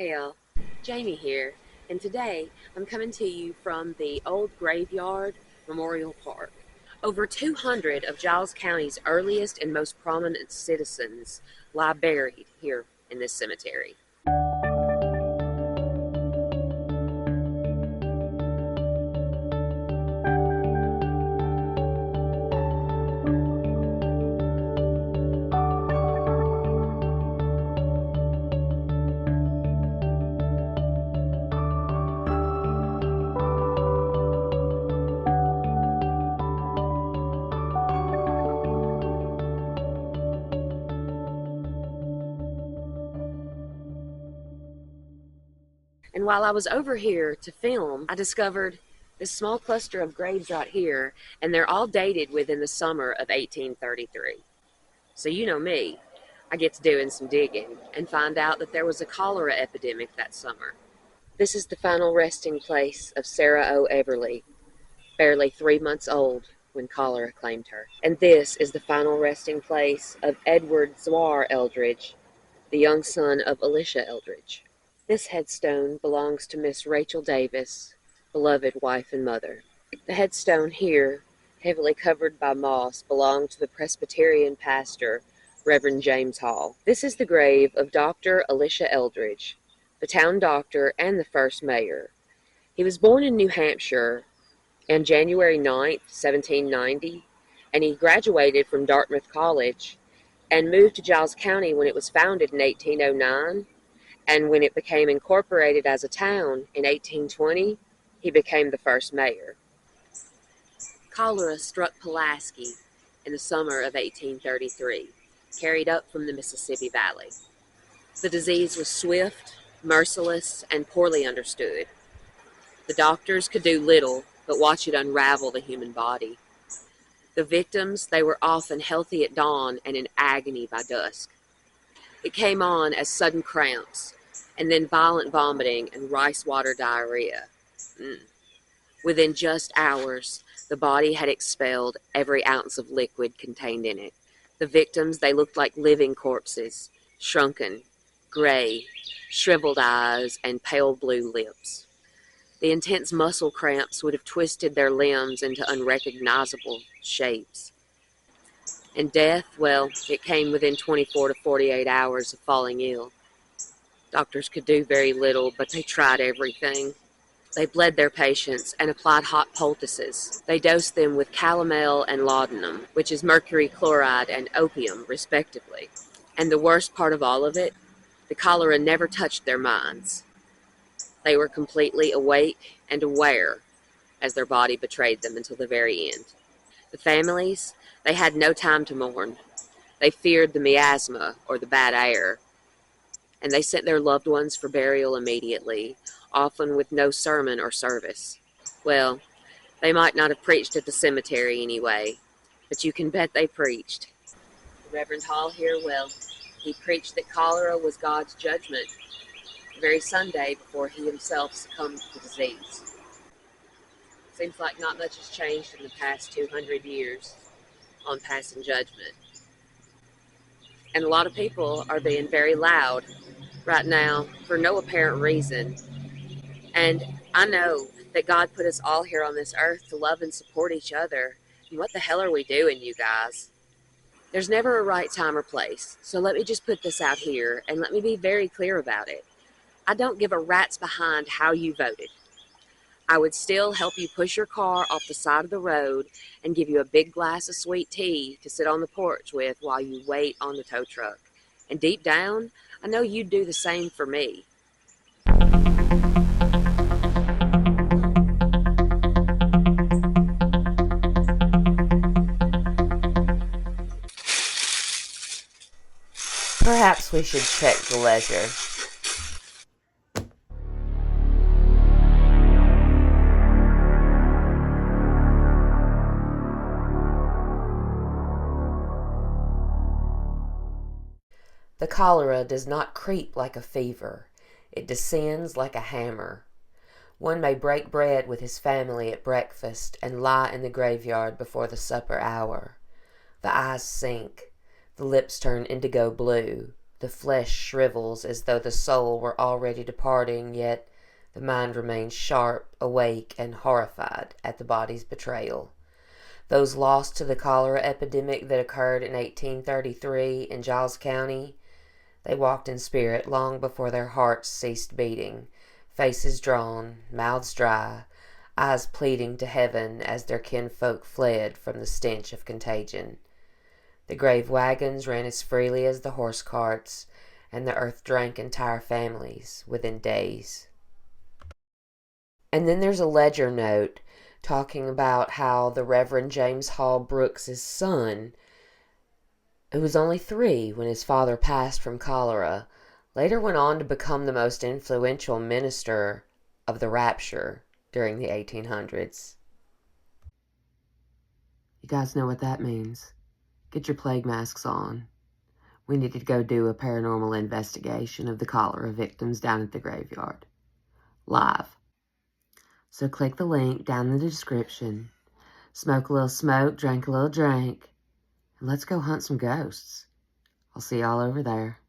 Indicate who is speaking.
Speaker 1: Hey all, Jamie here, and today I'm coming to you from the Old Graveyard Memorial Park. Over 200 of Giles County's earliest and most prominent citizens lie buried here in this cemetery. And while I was over here to film, I discovered this small cluster of graves right here, and they're all dated within the summer of 1833. So you know me, I get to doing some digging and find out that there was a cholera epidemic that summer. This is the final resting place of Sarah O. Everly, barely 3 months old when cholera claimed her. And this is the final resting place of Edward Zwar Eldridge, the young son of Alicia Eldridge. This headstone belongs to Miss Rachel Davis, beloved wife and mother. The headstone here, heavily covered by moss, belonged to the Presbyterian pastor, Reverend James Hall. This is the grave of Dr. Alicia Eldridge, the town doctor and the first mayor. He was born in New Hampshire on January 9th, 1790, and he graduated from Dartmouth College and moved to Giles County when it was founded in 1809. And when it became incorporated as a town in 1820, he became the first mayor. Cholera struck Pulaski in the summer of 1833, carried up from the Mississippi Valley. The disease was swift, merciless, and poorly understood. The doctors could do little but watch it unravel the human body. The victims, they were often healthy at dawn and in agony by dusk. It came on as sudden cramps, and then violent vomiting and rice water diarrhea. Within just hours, the body had expelled every ounce of liquid contained in it. The victims, they looked like living corpses, shrunken, gray, shriveled eyes, and pale blue lips. The intense muscle cramps would have twisted their limbs into unrecognizable shapes. And death, well, it came within 24 to 48 hours of falling ill. Doctors could do very little, but they tried everything. They bled their patients and applied hot poultices. They dosed them with calomel and laudanum, which is mercury chloride and opium, respectively. And the worst part of all of it, the cholera never touched their minds. They were completely awake and aware as their body betrayed them until the very end. The families, they had no time to mourn. They feared the miasma, or the bad air, and they sent their loved ones for burial immediately, often with no sermon or service. Well, they might not have preached at the cemetery anyway, but you can bet they preached. Reverend Hall here, well, he preached that cholera was God's judgment the very Sunday before he himself succumbed to the disease. Seems like not much has changed in the past 200 years on passing judgment. And a lot of people are being very loud right now for no apparent reason. And I know that God put us all here on this earth to love and support each other. And what the hell are we doing, you guys? There's never a right time or place. So let me just put this out here and let me be very clear about it. I don't give a rat's behind how you voted. I would still help you push your car off the side of the road and give you a big glass of sweet tea to sit on the porch with while you wait on the tow truck. And deep down, I know you'd do the same for me.
Speaker 2: Perhaps we should check the ledger. The cholera does not creep like a fever. It descends like a hammer. One may break bread with his family at breakfast and lie in the graveyard before the supper hour. The eyes sink. The lips turn indigo blue. The flesh shrivels as though the soul were already departing, yet the mind remains sharp, awake, and horrified at the body's betrayal. Those lost to the cholera epidemic that occurred in 1833 in Giles County, they walked in spirit long before their hearts ceased beating, faces drawn, mouths dry, eyes pleading to heaven as their kinfolk fled from the stench of contagion. The grave wagons ran as freely as the horse carts, and the earth drank entire families within days. And then there's a ledger note talking about how the Reverend James Hall Brooks's son, who was only 3 when his father passed from cholera, later went on to become the most influential minister of the Rapture during the 1800s. You guys know what that means. Get your plague masks on. We need to go do a paranormal investigation of the cholera victims down at the graveyard. Live. So click the link down in the description. Smoke a little smoke, drink a little drink, and let's go hunt some ghosts. I'll see y'all over there.